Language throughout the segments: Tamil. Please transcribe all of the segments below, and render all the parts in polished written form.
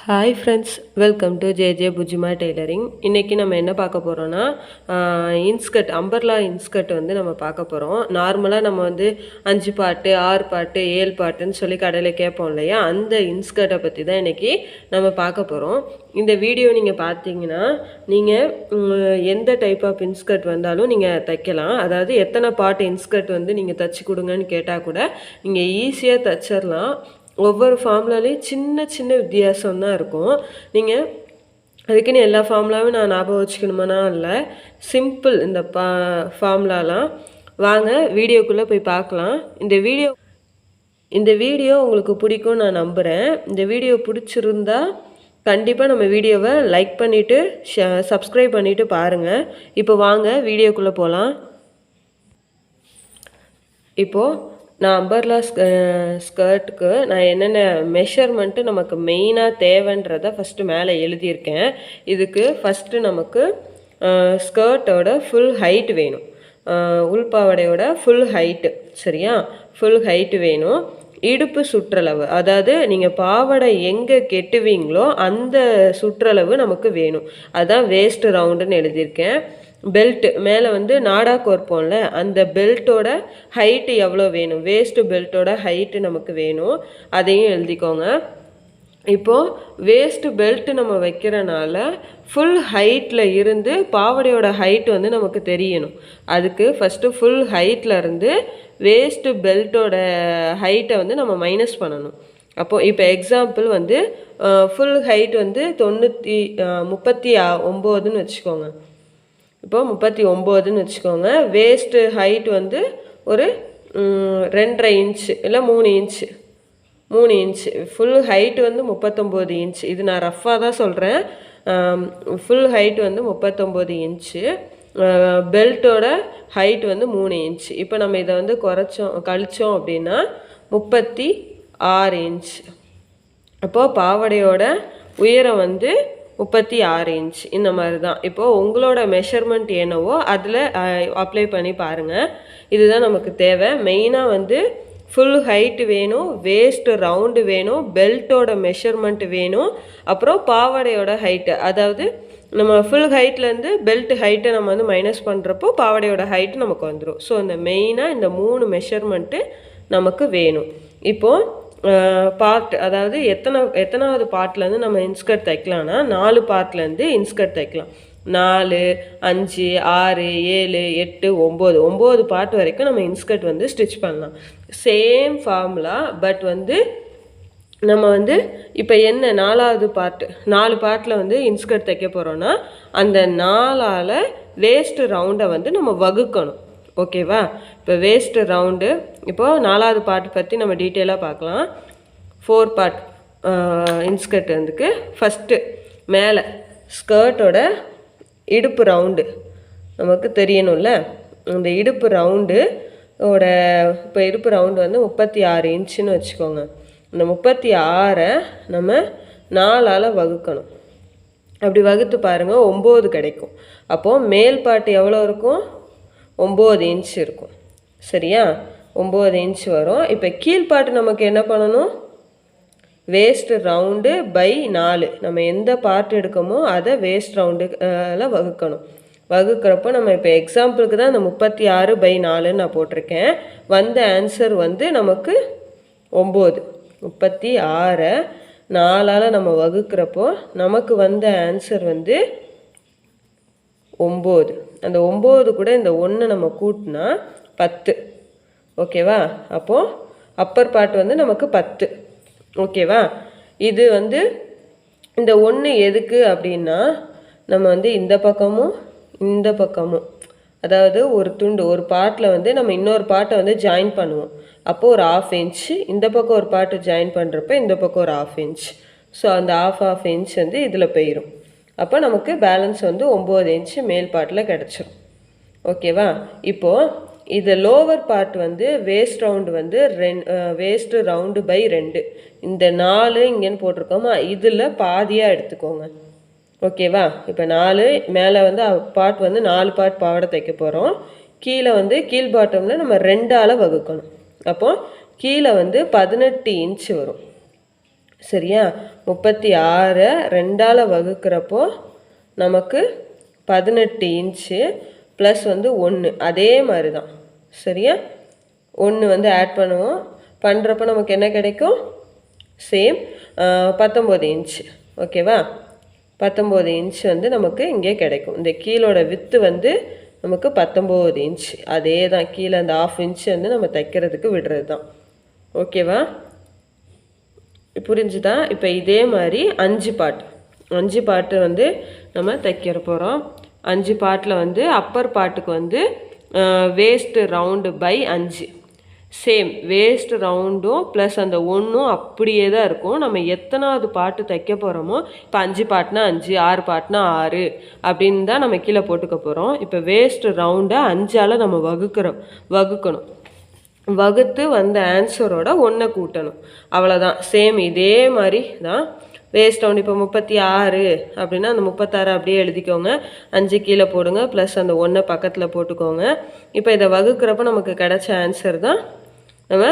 Hi friends, welcome to J bujjima tailoring. இன்றைக்கி நம்ம என்ன பார்க்க போகிறோன்னா, இன்ஸ்கர்ட் அம்பர்லா இன்ஸ்கர்ட் வந்து நம்ம பார்க்க போகிறோம். நார்மலாக நம்ம வந்து 5 பாட்டு 6 பாட்டு 7 பாட்டுன்னு சொல்லி கடையில் கேட்போம் இல்லையா, அந்த இன்ஸ்கர்ட்டை பற்றி தான் இன்றைக்கி நம்ம பார்க்க போகிறோம். இந்த வீடியோ நீங்கள் பார்த்தீங்கன்னா நீங்கள் எந்த டைப் ஆஃப் இன்ஸ்கர்ட் வந்தாலும் நீங்கள் தைக்கலாம். அதாவது எத்தனை பாட்டு இன்ஸ்கர்ட் வந்து நீங்கள் தைச்சி கொடுங்கன்னு கேட்டால் கூட நீங்கள் ஈஸியாக தைச்சிடலாம். ஒவ்வொரு ஃபார்முலாலையும் சின்ன சின்ன வித்தியாசம் தான் இருக்கும். நீங்கள் அதுக்குன்னு எல்லா ஃபார்முலாவும் நான் ஞாபகம் வச்சுக்கணுமானா இல்லை, சிம்பிள் இந்த ஃபார்முலாலாம். வாங்க வீடியோக்குள்ளே போய் பார்க்கலாம். இந்த வீடியோ உங்களுக்கு பிடிக்கும் நான் நம்புகிறேன். இந்த வீடியோ பிடிச்சிருந்தா கண்டிப்பாக நம்ம வீடியோவை லைக் பண்ணிவிட்டு சப்ஸ்கிரைப் பண்ணிவிட்டு பாருங்கள். இப்போ வாங்க வீடியோக்குள்ளே போகலாம். இப்போது நான் அம்பர்லா ஸ்கர்ட்டுக்கு நான் என்னென்ன மெஷர்மெண்ட்டு நமக்கு மெயினாக தேவைன்றதை ஃபஸ்ட்டு மேலே எழுதியிருக்கேன். இதுக்கு ஃபஸ்ட்டு நமக்கு ஸ்கர்ட்டோட ஃபுல் ஹைட் வேணும். உள்பாவடையோட ஃபுல் ஹைட்டு, சரியா? ஃபுல் ஹைட்டு வேணும். இடுப்பு சுற்றளவு, அதாவது நீங்கள் பாவாடை எங்கே கெட்டுவீங்களோ அந்த சுற்றளவு நமக்கு வேணும். அதுதான் வேஸ்ட் ரவுண்டுன்னு எழுதியிருக்கேன். பெல்ட்டு மேலே வந்து நாடா கோர்ப்போம்ல, அந்த பெல்ட்டோட ஹைட்டு எவ்வளோ வேணும், வேஸ்ட்டு பெல்ட்டோட ஹைட்டு நமக்கு வேணும், அதையும் எழுதிக்கோங்க. இப்போது வேஸ்ட்டு பெல்ட்டு நம்ம வைக்கிறனால ஃபுல் ஹைட்டில் இருந்து பாவடையோட ஹைட் வந்து நமக்கு தெரியணும். அதுக்கு ஃபஸ்ட்டு ஃபுல் ஹைட்டில் இருந்து வேஸ்ட்டு பெல்ட்டோட ஹைட்டை வந்து நம்ம மைனஸ் பண்ணணும். அப்போது இப்போ எக்ஸாம்பிள் வந்து ஃபுல் ஹைட் வந்து 39ன்னு வச்சுக்கோங்க. இப்போ 39ன்னு வச்சுக்கோங்க. வேஸ்ட்டு ஹைட் வந்து ஒரு 2.5 இன்ச்சு இல்லை 3 இன்ச்சு. ஃபுல் ஹைட் வந்து 39 இன்ச்சு. இது நான் ரஃப்பாக தான் சொல்கிறேன். ஃபுல் ஹைட் வந்து 39 இன்ச்சு. பெல்ட்டோட ஹைட் வந்து 3 இன்ச்சு. இப்போ நம்ம இதை வந்து கழிச்சோம் அப்படின்னா 36 இன்ச்சு. அப்போது பாவடையோட உயரம் வந்து 36 இன்ச். இந்த மாதிரி தான். இப்போது உங்களோட மெஷர்மெண்ட் என்னவோ அதில் அப்ளை பண்ணி பாருங்கள். இதுதான் நமக்கு தேவை. மெயினாக வந்து ஃபுல் ஹைட்டு வேணும், வேஸ்ட்டு ரவுண்டு வேணும், பெல்ட்டோட மெஷர்மெண்ட் வேணும், அப்புறம் பாவாடையோட ஹைட்டு. அதாவது நம்ம ஃபுல் ஹைட்லேருந்து பெல்ட் ஹைட்டை நம்ம வந்து மைனஸ் பண்ணுறப்போ பாவாடையோட ஹைட்டு நமக்கு வந்துடும். ஸோ இந்த மெயினாக இந்த 3 மெஷர்மெண்ட்டு நமக்கு வேணும். இப்போது பார்ட், அதாவது எத்தனாவது பார்ட்லேருந்து நம்ம இன்ஸ்கர்ட் தைக்கலாம்னா 4 பார்ட்லேருந்து இன்ஸ்கர்ட் தைக்கலாம். 4, 5, 6, 7, 8, 9 பார்ட் வரைக்கும் நம்ம இன்ஸ்கர்ட் வந்து ஸ்டிச் பண்ணலாம். Same formula. பட் வந்து நம்ம வந்து இப்போ என்ன 4வது பார்ட்டு 4 பார்ட்டில் வந்து இன்ஸ்கர்ட் தைக்க போகிறோன்னா அந்த 4ஆல் வேஸ்ட்டு ரவுண்டை வந்து நம்ம வகுக்கணும். ஓகேவா? இப்போ வேஸ்ட்டு ரவுண்டு, இப்போது 4வது பார்ட் பற்றி நம்ம டீட்டெயிலாக பார்க்கலாம். 4 பார்ட் இன்ஸ்கர்ட் வந்துக்கு ஃபஸ்ட்டு மேலே ஸ்கர்ட்டோட இடுப்பு ரவுண்டு நமக்கு தெரியணும்ல. இந்த இடுப்பு ரவுண்டோட இப்போ இடுப்பு ரவுண்டு வந்து 36 இன்ச்சுன்னு வச்சுக்கோங்க. இந்த 36 நம்ம 4ஆல் வகுக்கணும். அப்படி வகுத்து பாருங்கள், 9 கிடைக்கும். அப்போது மேல் பாட்டு எவ்வளோ இருக்கும்? 9 இன்ச் இருக்கும், சரியா? 9 இன்ச் வரும். இப்போ கீழ்பாட்டு நமக்கு என்ன பண்ணணும்? Waist round by 4. நம்ம எந்த பார்ட் எடுக்கமோ அதை வேஸ்ட் ரவுண்டில் வகுக்கணும். வகுக்கிறப்போ நம்ம இப்போ எக்ஸாம்பிளுக்கு தான் இந்த 36/4 நான் போட்டிருக்கேன். வந்த ஆன்சர் வந்து நமக்கு 9. 36 4ஆல் நம்ம வகுக்கிறப்போ நமக்கு வந்த ஆன்சர் வந்து 9. அந்த 9 கூட இந்த 1 நம்ம கூட்டினா 10. ஓகேவா? அப்போது அப்பர் பார்ட் வந்து நமக்கு 10. ஓகேவா? இது வந்து இந்த 1 எதுக்கு அப்படின்னா நம்ம வந்து இந்த பக்கமும் அதாவது ஒரு துண்டு ஒரு பார்ட்டில் வந்து நம்ம இன்னொரு பார்ட்டை வந்து ஜாயின் பண்ணுவோம். அப்போது ஒரு 1/2 இன்ச்சு இந்த பக்கம் ஒரு பார்ட்டு ஜாயின் பண்ணுறப்ப இந்த பக்கம் ஒரு 1/2 இன்ச். ஸோ அந்த 1/2 இன்ச் வந்து இதில் போயிடும். அப்போ நமக்கு பேலன்ஸ் வந்து 9 இன்ச்சு மேல் பார்ட்டில் கிடச்சிரும். ஓகேவா? இப்போது இது லோவர் பார்ட் வந்து வேஸ்ட் ரவுண்டு வந்து வேஸ்ட்டு ரவுண்டு பை 2. இந்த 4 இங்கேன்னு போட்டிருக்கோமா, இதில் பாதியாக எடுத்துக்கோங்க. ஓகேவா? இப்போ 4 மேலே வந்து பார்ட் வந்து 4 பார்ட் பாவாடை தைக்க போகிறோம். கீழே வந்து கீழ் பாட்டமில் நம்ம 2ஆல் வகுக்கணும். அப்போது கீழே வந்து 18 இன்ச்சு வரும், சரியா? 36 2ஆல் வகுக்கிறப்போ நமக்கு 18 இன்ச்சு ப்ளஸ் வந்து 1 அதே மாதிரி தான். சரியா? 1 வந்து ஆட் பண்ணுவோம். பண்ணுறப்போ நமக்கு என்ன கிடைக்கும்? Same 19 inch. ஓகேவா? 19 இன்ச் வந்து நமக்கு இங்கே கிடைக்கும். இந்த கீழோட வித்து வந்து நமக்கு 19 இன்ச். அதே தான், கீழே அந்த 1/2 இன்ச் வந்து நம்ம தைக்கிறதுக்கு விடுறது தான். ஓகேவா? புரிஞ்சுதா? இப்போ இதே மாதிரி 5 பாட்டு வந்து நம்ம தைக்கிற போகிறோம். 5 பாட்டில் வந்து அப்பர் பாட்டுக்கு வந்து waste round by 5 same waste ரவுண்டும் ப்ளஸ் அந்த 1ம் அப்படியே தான் இருக்கும். நம்ம எத்தனாவது பாட்டு தைக்க போகிறோமோ, இப்போ 5 பாட்டுனா 5, 6 பாட்டுனா 6 அப்படின்னு தான் நம்ம கீழே போட்டுக்க போகிறோம். இப்போ வேஸ்ட் ரவுண்டை 5ஆல் நம்ம வகுக்கணும். வகுத்து வந்த ஆன்சரோட 1 கூட்டணும். அவ்வளோதான். சேம் இதே மாதிரி தான் வேஸ்ட் ரவுண்ட். இப்போ 36 அப்படின்னா அந்த 36 அப்படியே எழுதிக்கோங்க. 5 கீழே போடுங்க, ப்ளஸ் அந்த 1 பக்கத்தில் போட்டுக்கோங்க. இப்போ இதை வகுக்கிறப்ப நமக்கு கிடைச்ச ஆன்சர் தான் நம்ம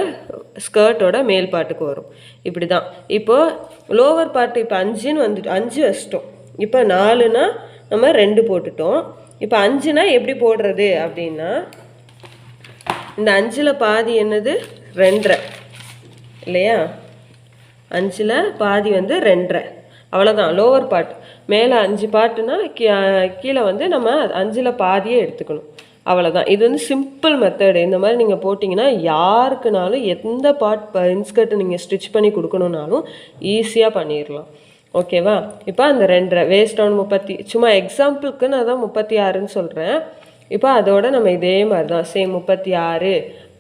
ஸ்கர்ட்டோட மேல் பாட்டுக்கு வரும். இப்படி தான். இப்போது லோவர் பாட்டு இப்போ 5ன்னு வந்துட்டு 5 வச்சிட்டோம். இப்போ 4னா நம்ம 2 போட்டுட்டோம். இப்போ 5னா எப்படி போடுறது அப்படின்னா, இந்த 5ல் பாதி என்னது? 2.5 இல்லையா? 5ல் பாதி வந்து 2.5. அவ்வளோதான் லோவர் பாட்டு. மேலே 5 பாட்டுனா கீழே வந்து நம்ம 5ல் பாதியே எடுத்துக்கணும். அவ்வளோதான். இது வந்து சிம்பிள் மெத்தடு. இந்த மாதிரி நீங்கள் போட்டிங்கன்னா யாருக்குனாலும் எந்த இன்ஸ்கர்ட் நீங்கள் ஸ்டிச் பண்ணி கொடுக்கணுன்னாலும் ஈஸியாக பண்ணிடலாம். ஓகேவா? இப்போ அந்த 2.5 வேஸ்ட் ரவுண்ட் 30 சும்மா எக்ஸாம்பிளுக்கு நான் தான் 36ன்னு சொல்கிறேன். இப்போ அதோட நம்ம இதே மாதிரி தான் சேம் 36.2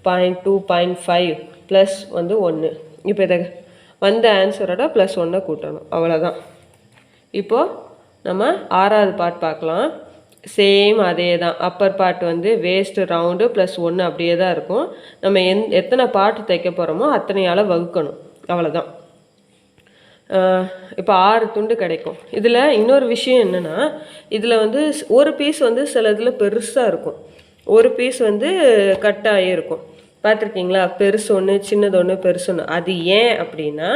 0.5 ப்ளஸ் வந்து 1. இப்போ இதை வந்த ஆன்சரோட ப்ளஸ் 1 கூட்டணும். அவ்வளோதான். இப்போது நம்ம 6வது பார்ட் பார்க்கலாம். சேம் அதே தான். அப்பர் பார்ட் வந்து வேஸ்ட் ரவுண்டு ப்ளஸ் 1 அப்படியே தான் இருக்கும். நம்ம எத்தனை பாட்டு தைக்க போகிறோமோ அத்தனையால் வகுக்கணும். அவ்வளோதான். இப்போ 6 துண்டு கிடைக்கும். இதில் இன்னொரு விஷயம் என்னென்னா, இதில் வந்து ஒரு பீஸ் வந்து சில இதில் பெருசாக இருக்கும், ஒரு பீஸ் வந்து கட்டாகி இருக்கும். பார்த்துருக்கீங்களா? பெருசு ஒன்று, சின்னது ஒன்று, பெருசு ஒன்று. அது ஏன் அப்படின்னா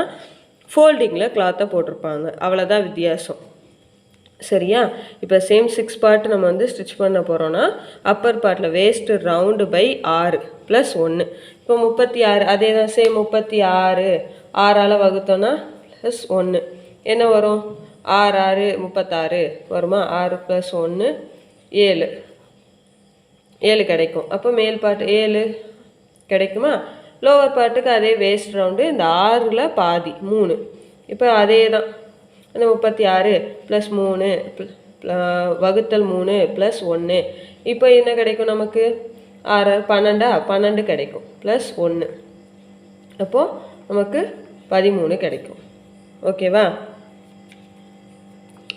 ஃபோல்டிங்கில் கிளாத்தை போட்டிருப்பாங்க. அவ்வளோதான் வித்தியாசம். சரியா? இப்போ சேம் 6 பார்ட் நம்ம வந்து ஸ்டிச் பண்ண போகிறோன்னா அப்பர் பார்ட்டில் வேஸ்ட் ரவுண்டு பை 6 ப்ளஸ் 1. இப்போ 36 அதே தான் சேம் 36 6ஆல் வகுத்தோன்னா ப்ளஸ் 1 என்ன வரும்? 6 6 36 வருமா? 6 ப்ளஸ் 1 7 கிடைக்கும். அப்போ மேல் பார்ட் 7 கிடைக்குமா? லோவர் பார்ட்டுக்கு அதே வேஸ்ட் ரவுண்டு இந்த 6ல் பாதி 3. இப்போ அதே தான் அந்த 36 ப்ளஸ் 3 வகுத்தல் 3 ப்ளஸ் 1. இப்போ என்ன கிடைக்கும் நமக்கு? 6 12 கிடைக்கும் ப்ளஸ் 1. அப்போது நமக்கு 13 கிடைக்கும். ஓகேவா?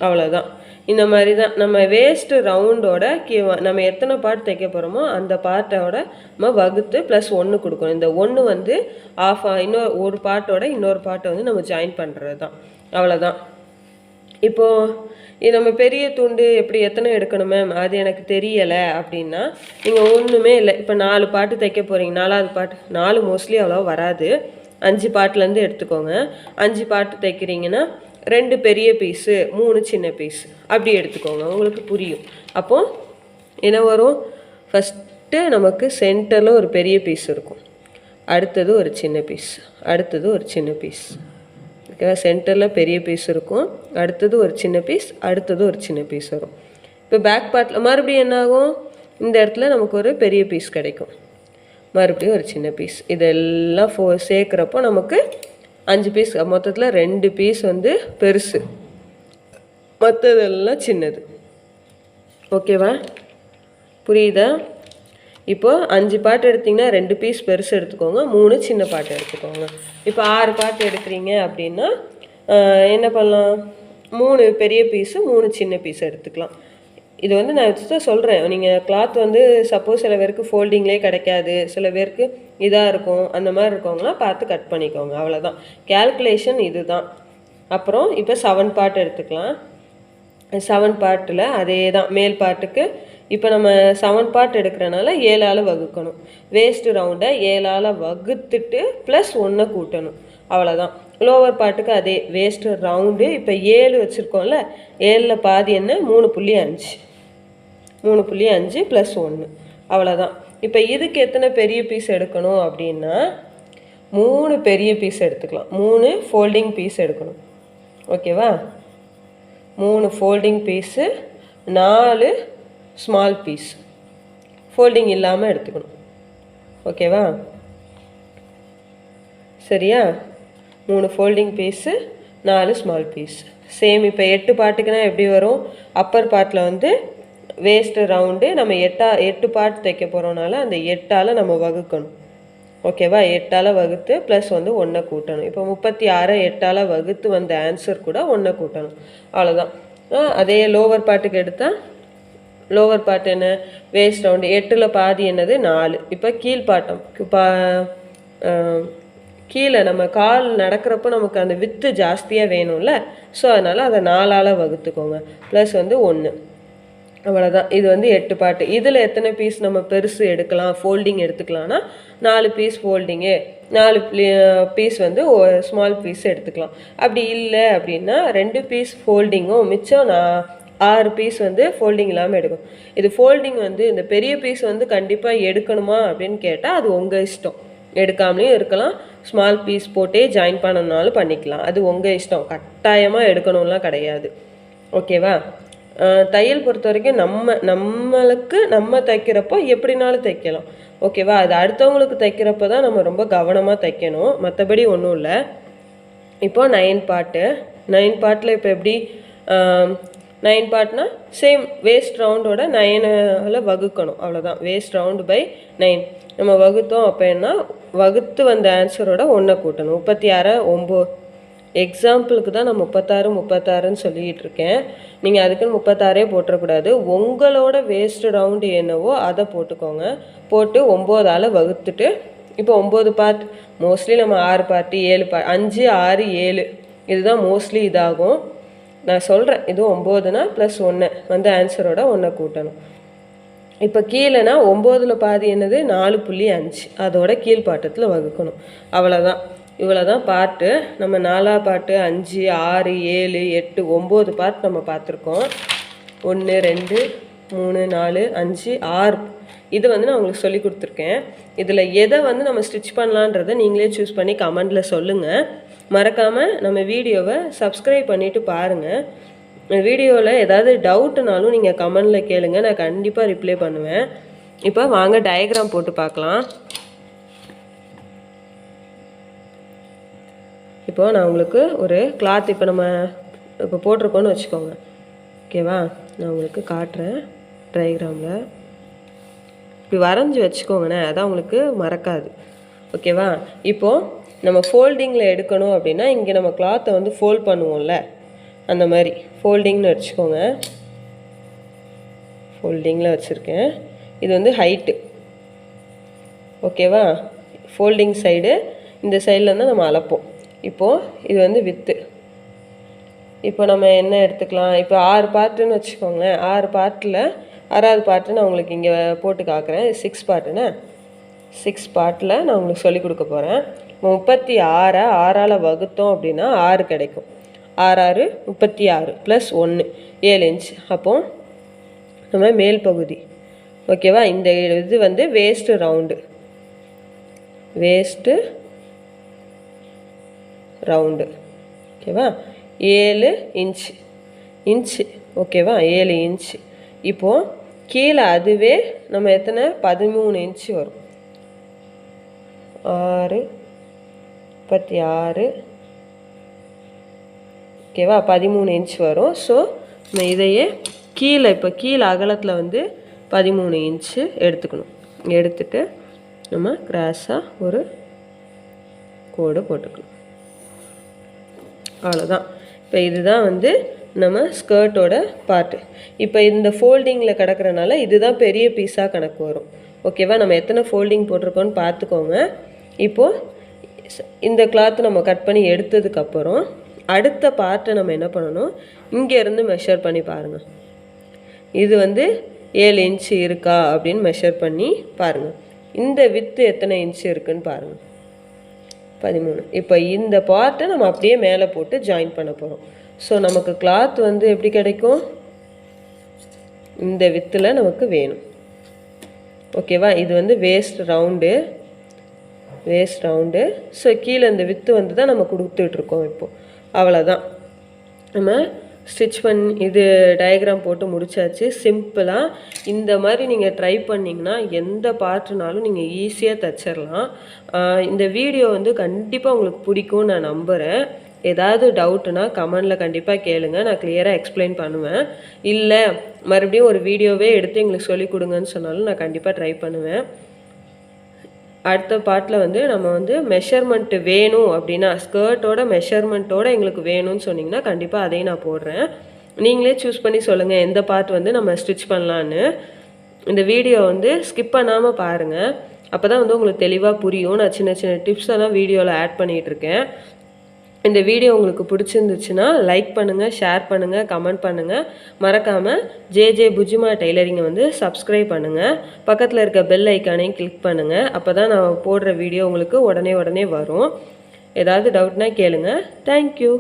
அவ்வளோதான். இந்த மாதிரி தான் நம்ம வேஸ்ட்டு ரவுண்டோட நம்ம எத்தனை பார்ட் தைக்க போகிறோமோ அந்த பார்ட்டோட நம்ம வகுத்து ப்ளஸ் 1 கொடுக்கணும். இந்த 1 வந்து ஒரு பார்ட்டோட இன்னொரு பார்ட்டை வந்து நம்ம ஜாயின் பண்ணுறது தான். அவ்வளோதான். இப்போது நம்ம பெரிய துண்டு எப்படி எத்தனை எடுக்கணும் மேம், அது எனக்கு தெரியலை அப்படின்னா நீங்கள் ஒன்றுமே இல்லை. இப்போ 4 பாட்டு தைக்க போகிறீங்க, 4வது பாட்டு 4 மோஸ்ட்லி அவ்வளோ வராது. 5 பாட்டிலேருந்து எடுத்துக்கோங்க. 5 பாட்டு தைக்கிறீங்கன்னா 2 பெரிய பீஸு 3 சின்ன பீஸ் அப்படி எடுத்துக்கோங்க, உங்களுக்கு புரியும். அப்போது என்ன வரும்? ஃபஸ்ட்டு நமக்கு சென்டரில் ஒரு பெரிய பீஸ் இருக்கும், அடுத்தது ஒரு சின்ன பீஸ், அடுத்தது ஒரு சின்ன பீஸ். ஓகேவா? சென்டரில் பெரிய பீஸ் இருக்கும், அடுத்தது ஒரு சின்ன பீஸ், அடுத்தது ஒரு சின்ன பீஸ் வரும். இப்போ பேக் பார்ட்டில் மறுபடியும் என்னாகும்? இந்த இடத்துல நமக்கு ஒரு பெரிய பீஸ் கிடைக்கும், மறுபடியும் ஒரு சின்ன பீஸ். இதெல்லாம் சேர்க்குறப்போ நமக்கு 5 பீஸ். மொத்தத்தில் 2 பீஸ் வந்து பெருசு, மற்றதெல்லாம் சின்னது. ஓகேவா? புரியுதா? இப்போது 5 பாட்டு எடுத்திங்கன்னா 2 பீஸ் பெருசு எடுத்துக்கோங்க, 3 சின்ன பாட்டு எடுத்துக்கோங்க. இப்போ 6 பாட்டு எடுக்கிறீங்க அப்படின்னா என்ன பண்ணலாம்? 3 பெரிய பீஸு 3 சின்ன பீஸ் எடுத்துக்கலாம். இது வந்து நான் வச்சு சொல்கிறேன். நீங்கள் கிளாத் வந்து சப்போஸ் சில பேருக்கு ஃபோல்டிங்லேயே கிடைக்காது, சில பேருக்கு இதாக இருக்கும், அந்த மாதிரி இருக்கவங்களாம் பார்த்து கட் பண்ணிக்கோங்க. அவ்வளோதான், கேல்குலேஷன் இது தான். அப்புறம் இப்போ 7 பார்ட் எடுத்துக்கலாம். 7 பார்ட்டில் அதே தான் மேல் பார்ட்டுக்கு. இப்போ நம்ம 7 பார்ட் எடுக்கிறனால 7ஆல் வகுக்கணும். வேஸ்ட்டு ரவுண்டை 7ஆல் வகுத்துட்டு ப்ளஸ் 1 கூட்டணும். அவ்வளோதான். லோவர் பார்ட்டுக்கு அதே வேஸ்ட்டு ரவுண்டு. இப்போ 7 வச்சுருக்கோம்ல, 7ல் பாதி என்ன 3.5, 3.5 + 1 அவ்வளோதான். இப்போ இதுக்கு எத்தனை பெரிய பீஸ் எடுக்கணும் அப்படின்னா 3 பெரிய பீஸ் எடுத்துக்கலாம். 3 ஃபோல்டிங் பீஸ் எடுக்கணும். ஓகேவா? 3 folding piece, 4 small piece folding இல்லாமல் எடுத்துக்கணும். ஓகேவா? சரியா? 3 folding piece, 4 small piece. Same இப்போ 8 பார்ட்டுக்குன்னா எப்படி வரும்? அப்பர் பார்ட்டில் வந்து வேஸ்ட்டு ரவுண்டு நம்ம 8 பார்ட் தைக்க போகிறோம்னால அந்த 8ஆல் நம்ம வகுக்கணும். ஓகேவா? 8ஆல் வகுத்து ப்ளஸ் வந்து 1 கூட்டணும். இப்போ 36 8ஆல் வகுத்து வந்த ஆன்சர் கூட 1 கூட்டணும். அவ்வளோதான். அதே லோவர் பார்ட்டுக்கு எடுத்தால் லோவர் பார்ட் என்ன? Waste round. 8ல் பாதி என்னது 4. இப்போ கீழ்பாட்டம் கீழே நம்ம கால் நடக்கிறப்போ நமக்கு அந்த வித்து ஜாஸ்தியாக வேணும்ல, ஸோ அதனால் அதை 4ஆல் வகுத்துக்கோங்க. ப்ளஸ் வந்து 1. அவ்வளோதான். இது வந்து 8 பார்ட்டு. இதில் எத்தனை பீஸ் நம்ம பெருசு எடுக்கலாம், ஃபோல்டிங் எடுத்துக்கலாம்னா 4 பீஸ் ஃபோல்டிங்கு, 4 பீஸ் வந்து ஸ்மால் பீஸ் எடுத்துக்கலாம். அப்படி இல்லை அப்படின்னா 2 பீஸ் ஃபோல்டிங்கும் மிச்சம் 6 பீஸ் வந்து ஃபோல்டிங் இல்லாமல் எடுக்கும். இது ஃபோல்டிங் வந்து இந்த பெரிய பீஸ் வந்து கண்டிப்பாக எடுக்கணுமா அப்படின்னு கேட்டால் அது உங்கள் இஷ்டம். எடுக்காமலேயும் இருக்கலாம், ஸ்மால் பீஸ் போட்டே ஜாயின் பண்ணணுனாலும் பண்ணிக்கலாம். அது உங்கள் இஷ்டம், கட்டாயமாக எடுக்கணும்லாம் கிடையாது. ஓகேவா? தையல் பொறுத்த வரைக்கும் நம்மளுக்கு நம்ம தைக்கிறப்போ எப்படினாலும் தைக்கலாம். ஓகேவா? அது அடுத்தவங்களுக்கு தைக்கிறப்ப தான் நம்ம ரொம்ப கவனமாக தைக்கணும், மற்றபடி ஒன்றும் இல்லை. இப்போ 9 பார்ட்டு. 9 பார்ட்டில் இப்போ எப்படி 9 பார்ட்னா சேம் வேஸ்ட் ரவுண்டோட 9ஆல் வகுக்கணும். அவ்வளோதான். வேஸ்ட் ரவுண்டு பை 9 நம்ம வகுத்தோம். அப்போ என்ன? வகுத்து வந்த ஆன்சரோட 1 கூட்டணும். 36 9. எக்ஸாம்பிளுக்கு தான் நான் 36 சொல்லிகிட்டு இருக்கேன். நீங்கள் அதுக்குன்னு 36 போட்டுறக்கூடாது. உங்களோட வேஸ்ட்டு ரவுண்டு என்னவோ அதை போட்டுக்கோங்க. போட்டு 9ஆல் வகுத்துட்டு இப்போ 9 பார்ட் மோஸ்ட்லி நம்ம 6 பார்ட்டு 7 பார்ட் 5 6 7 இதுதான் மோஸ்ட்லி இதாகும். நான் சொல்கிறேன், இது 9னா ப்ளஸ் 1 வந்து ஆன்சரோட 1 கூட்டணும். இப்போ கீழேனா 9ல் பாதி என்னது 4.5 அதோட கீழ்பாட்டத்தில் வகுக்கணும். அவ்வளோதான். இவ்வளோ தான் பார்ட்டு. நம்ம 4ஆம் பார்ட்டு 5 6 7 8 9 பார்ட் நம்ம பார்த்துருக்கோம். 1 2 3 4 5 6 இது வந்து நான் உங்களுக்கு சொல்லி கொடுத்துருக்கேன். இதில் எதை வந்து நம்ம ஸ்டிச் பண்ணலான்றதை நீங்களே சூஸ் பண்ணி கமெண்டில் சொல்லுங்கள். மறக்காமல் நம்ம வீடியோவை சப்ஸ்கிரைப் பண்ணிவிட்டு பாருங்கள். வீடியோவில் ஏதாவது டவுட்டுனாலும் நீங்கள் கமெண்டில் கேளுங்க, நான் கண்டிப்பாக ரிப்ளை பண்ணுவேன். இப்போ வாங்க டயக்ராம் போட்டு பார்க்கலாம். இப்போ நான் உங்களுக்கு ஒரு கிளாத் இப்போ நம்ம இப்போ போட்டிருக்கோன்னு வச்சுக்கோங்க. ஓகேவா? நான் உங்களுக்கு காட்டுறேன் டயக்ராமில். இப்படி வரைஞ்சி வச்சுக்கோங்கண்ணே, அதான் உங்களுக்கு மறக்காது. ஓகேவா? இப்போது நம்ம ஃபோல்டிங்கில் எடுக்கணும் அப்படின்னா இங்கே நம்ம கிளாத்தை வந்து ஃபோல்ட் பண்ணுவோம்ல, அந்த மாதிரி ஃபோல்டிங்னு வச்சுக்கோங்க. ஃபோல்டிங்கில் வச்சுருக்கேன். இது வந்து ஹைட்டு. ஓகேவா? ஃபோல்டிங் சைடு இந்த சைடில் இருந்தால் நம்ம அளப்போம். இப்போது இது வந்து வித்து. இப்போ நம்ம என்ன எடுத்துக்கலாம்? இப்போ 6 பார்ட்டுன்னு வச்சுக்கோங்களேன். 6 பார்ட்டில் 6வது பார்ட்டு நான் உங்களுக்கு இங்கே போட்டு காக்குறேன். 6 பார்ட்டுன்னு 6 பார்ட்டில் நான் உங்களுக்கு சொல்லிக் கொடுக்க போகிறேன். 36 6ஆல் வகுத்தோம் அப்படின்னா 6 கிடைக்கும். 6 6 36 ப்ளஸ் 1 7 இன்ச். அப்போது நம்ம மேல் பகுதி. ஓகேவா? இந்த இது வந்து வேஸ்ட்டு ரவுண்டு. Waste round. ஓகேவா? 7 இன்ச்சு. ஓகேவா? 7 இன்ச்சு. இப்போது கீழே அதுவே நம்ம எத்தனை 13 இன்ச்சு வரும். 6 36 ஓகேவா? 13 இன்ச் வரும். ஸோ நம்ம இதையே கீழே இப்போ கீழே அகலத்தில் வந்து 13 இன்ச்சு எடுத்துக்கணும். எடுத்துட்டு நம்ம கிராஸாக ஒரு கோடு போட்டுக்கணும். அவ்வளோதான். இப்போ இதுதான் வந்து நம்ம ஸ்கர்ட்டோட பார்ட்டு. இப்போ இந்த ஃபோல்டிங்கில் கிடக்கிறனால இதுதான் பெரிய பீஸாக கணக்கு வரும். ஓகேவா? நம்ம எத்தனை ஃபோல்டிங் போட்டிருக்கோன்னு பார்த்துக்கோங்க. இப்போது இந்த கிளாத் நம்ம கட் பண்ணி எடுத்ததுக்கப்புறம் அடுத்த பார்ட்டை நம்ம என்ன பண்ணணும்? இங்கேருந்து மெஷர் பண்ணி பாருங்கள். இது வந்து 7 இன்ச்சு இருக்கா அப்படின்னு மெஷர் பண்ணி பாருங்கள். இந்த வித்து எத்தனை இன்ச்சு இருக்குன்னு பாருங்கள். 13. இப்போ இந்த பார்ட்டை நம்ம அப்படியே மேலே போட்டு ஜாயின் பண்ண போகிறோம். ஸோ நமக்கு கிளாத் வந்து எப்படி கிடைக்கும், இந்த வித்தில் நமக்கு வேணும். ஓகேவா, இது வந்து வேஸ்ட் ரவுண்டு. ஸோ கீழே இந்த வித்து வந்து தான் நம்ம கொடுத்துட்ருக்கோம். இப்போது அவ்வளோதான், நம்ம ஸ்டிச் பண்ணி இது டயக்ராம் போட்டு முடிச்சாச்சு. சிம்பிளாக இந்த மாதிரி நீங்கள் ட்ரை பண்ணிங்கன்னா எந்த பார்ட்னாலும் நீங்கள் ஈஸியாக தைச்சிடலாம். இந்த வீடியோ வந்து கண்டிப்பாக உங்களுக்கு பிடிக்கும்னு நான் நம்புகிறேன். ஏதாவது டவுட்டுனா கமெண்டில் கண்டிப்பாக கேளுங்க, நான் கிளியராக எக்ஸ்பிளைன் பண்ணுவேன். இல்லை மறுபடியும் ஒரு வீடியோவே எடுத்து எங்களுக்கு சொல்லிக் கொடுங்கன்னு சொன்னாலும் நான் கண்டிப்பாக ட்ரை பண்ணுவேன். அடுத்த பார்ட்டில் வந்து நம்ம வந்து மெஷர்மெண்ட்டு வேணும் அப்படின்னா, ஸ்கர்ட்டோட மெஷர்மெண்ட்டோடு எங்களுக்கு வேணும்னு சொன்னிங்கன்னா கண்டிப்பாக அதையும் நான் போடுறேன். நீங்களே சூஸ் பண்ணி சொல்லுங்கள் எந்த பார்ட் வந்து நம்ம ஸ்டிச் பண்ணலான்னு. இந்த வீடியோ வந்து ஸ்கிப் பண்ணாமல் பாருங்கள், அப்போ தான் வந்து உங்களுக்கு தெளிவாக புரியும். நான் சின்ன சின்ன டிப்ஸ் எல்லாம் வீடியோவில் ஆட் பண்ணிகிட்ருக்கேன். இந்த வீடியோ உங்களுக்கு பிடிச்சிருந்துச்சுன்னா லைக் பண்ணுங்கள், ஷேர் பண்ணுங்கள், கமெண்ட் பண்ணுங்கள். மறக்காமல் ஜே புஜ்ஜிமா டெய்லரிங்கை வந்து சப்ஸ்கிரைப் பண்ணுங்கள். பக்கத்தில் இருக்க பெல் ஐக்கானையும் கிளிக் பண்ணுங்கள். அப்போ தான் நான் போடுற வீடியோ உங்களுக்கு உடனே வரும். ஏதாவது டவுட்னா கேளுங்க. தேங்க்யூ.